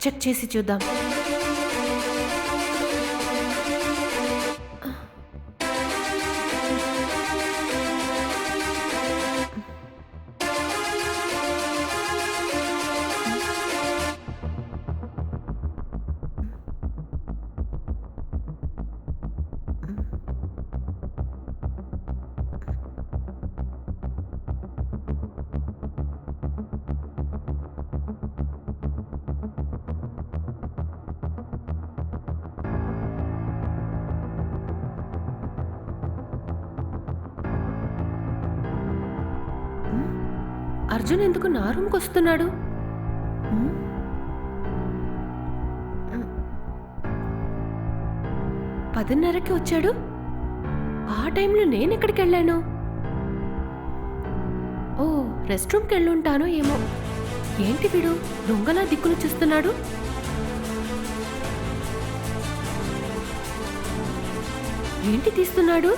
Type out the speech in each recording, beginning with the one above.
Check చేసి చూద్దాం. అర్జున్ ఎందుకు నా రూమ్కి వస్తున్నాడు? 10:30కి వచ్చాడు. ఆ టైంలో నేనెక్కడికి వెళ్ళాను? ఓ, రెస్ట్ రూమ్కి వెళ్ళుంటాను ఏమో. ఏంటి వీడు దొంగలా దిక్కులు చూస్తున్నాడు? ఏంటి తీస్తున్నాడు?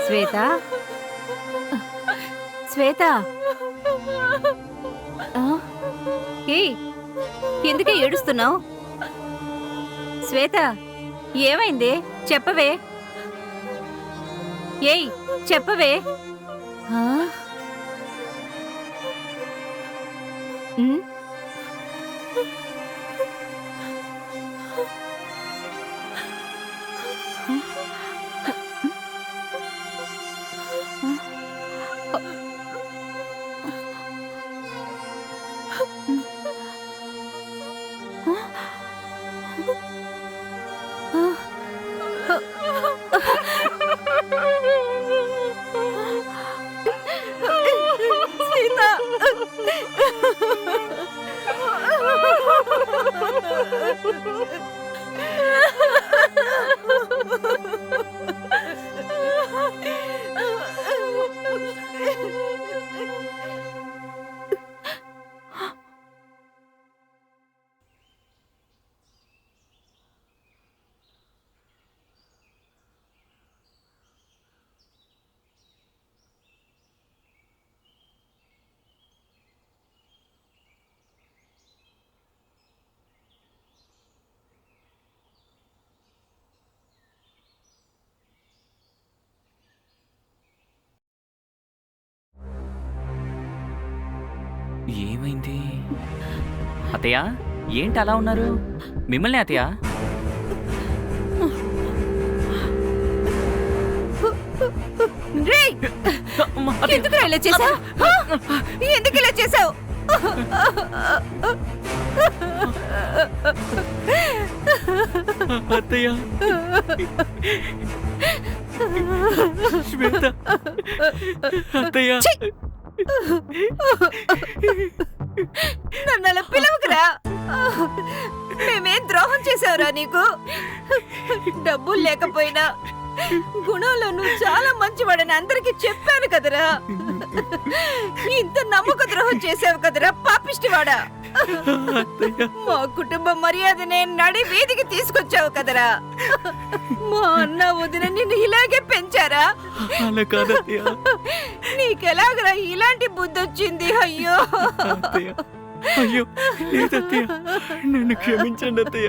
శ్వేత, శ్వేత, ఏయ్, ఎందుకే ఏడుస్తున్నావు? శ్వేత, ఏమైంది? చెప్పవే. ఏయ్, చెప్పవే. ఏమైంది అత్తయ్య? ఏంటి అలా ఉన్నారు? మిమ్మల్ని అత్తయ్య? రేయ్! ఎందుకు ఇలా చేసావు? ఎందుకు ఇలా చేసావు? అత్తయ్య శ్వేత అత్తయ్య నన్ను అలా పిలవకురా. మేమేం ద్రోహం చేసావురా నీకు? డబ్బులు లేకపోయినా గుణంలో నువ్వు చాలా మంచివాడని అందరికి చెప్పాను కదరా. ఇంత నమ్మక ద్రోహం చేసావు కదరా పాపిష్టివాడా. మా కుటుంబ మర్యాదనే నడి వీధికి తీసుకొచ్చావు కదరా. మా అన్న వదిన నిన్ను ఇలాగే పెంచారా? అలా కాదత్తయ్య. నీకెలాగరా ఇలాంటి బుద్ధి వచ్చింది? అయ్యో అయ్యో లేదత్తయ్య, నన్ను క్షమించండి అత్తయ్య.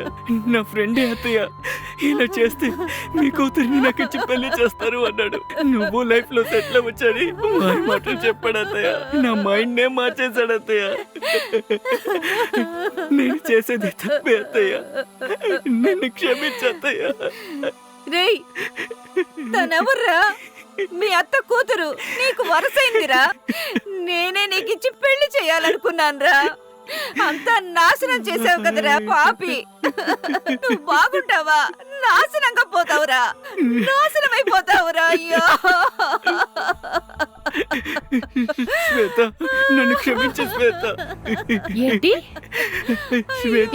నా ఫ్రెండే అత్తయ్య ఇలా చేస్తే మీ కూతురిని నాకు ఇచ్చి పెళ్లి చేస్తారు అన్నాడు. నువ్వు లైఫ్ లో సెటిల్ అవ్వచ్చని మాయ మాటలు చెప్పాడు అత్తయ్య. నా మైండ్ నే మార్చేశాడు అత్తయ్య. నేను చేసేది తప్పే అత్తయ్య, నన్ను క్షమించత్తయ్య. రేయ్, తనెవర్రా? మీ అత్త కూతురు, నీకు వరసైందిరా. నేనే నీకిచ్చి పెళ్లి చేయాలనుకున్నానురా. అంతా నాశనం చేసావు కదరా పాపి. నువ్వు బాగుంటావా? నాశనంగా పోతావురా, నాశనం అయిపోతావురా. అయ్యో శ్వేత, నన్ను క్షమించు శ్వేత. ఏంటి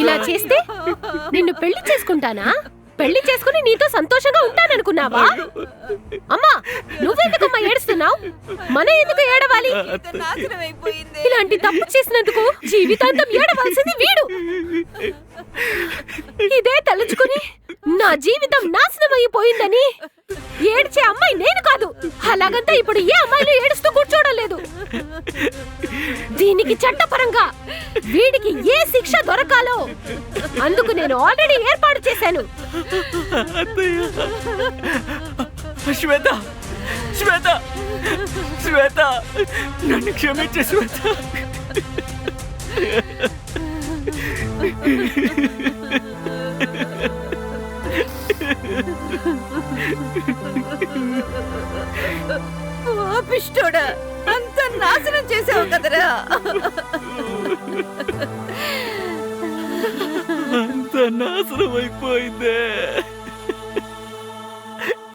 ఇలా చేస్తే నిన్ను పెళ్లి చేసుకుంటానా? పెళ్లి చేసుకుని నీతో సంతోషంగా ఉంటాననుకున్నావా? అమ్మా, నువ్వెందుకమ్మా ఏడుస్తున్నావు? మన ఎందుకు ఏడవాలి? నాశనం అయిపోయింది. ఇలాంటి తప్పు చేసినందుకు జీవితాంతం ఏడవలసింది వీడు. ఇదే తలుచుకుని నా జీవితం నాశనం అయిపోయిందని ఏడ్చే అమ్మాయి నేను కాదు. అలాగంతా ఇప్పుడు ఏ అమ్మాయిలు ఏడుస్తూ కూర్చోడం లేదు. దీనికి చట్టపరంగా వీడికి ఏ శిక్ష దొరకాలో అందుకు నేను ఆల్రెడీ ఏర్పాటు చేశాను. శ్వేత, శ్వేత, శ్వేత, నన్ను క్షమించే శ్వేత. పాపిష్టోడా, అంత నాశనం చేసావు కదరా. అంత నాశనం అయిపోయిందే.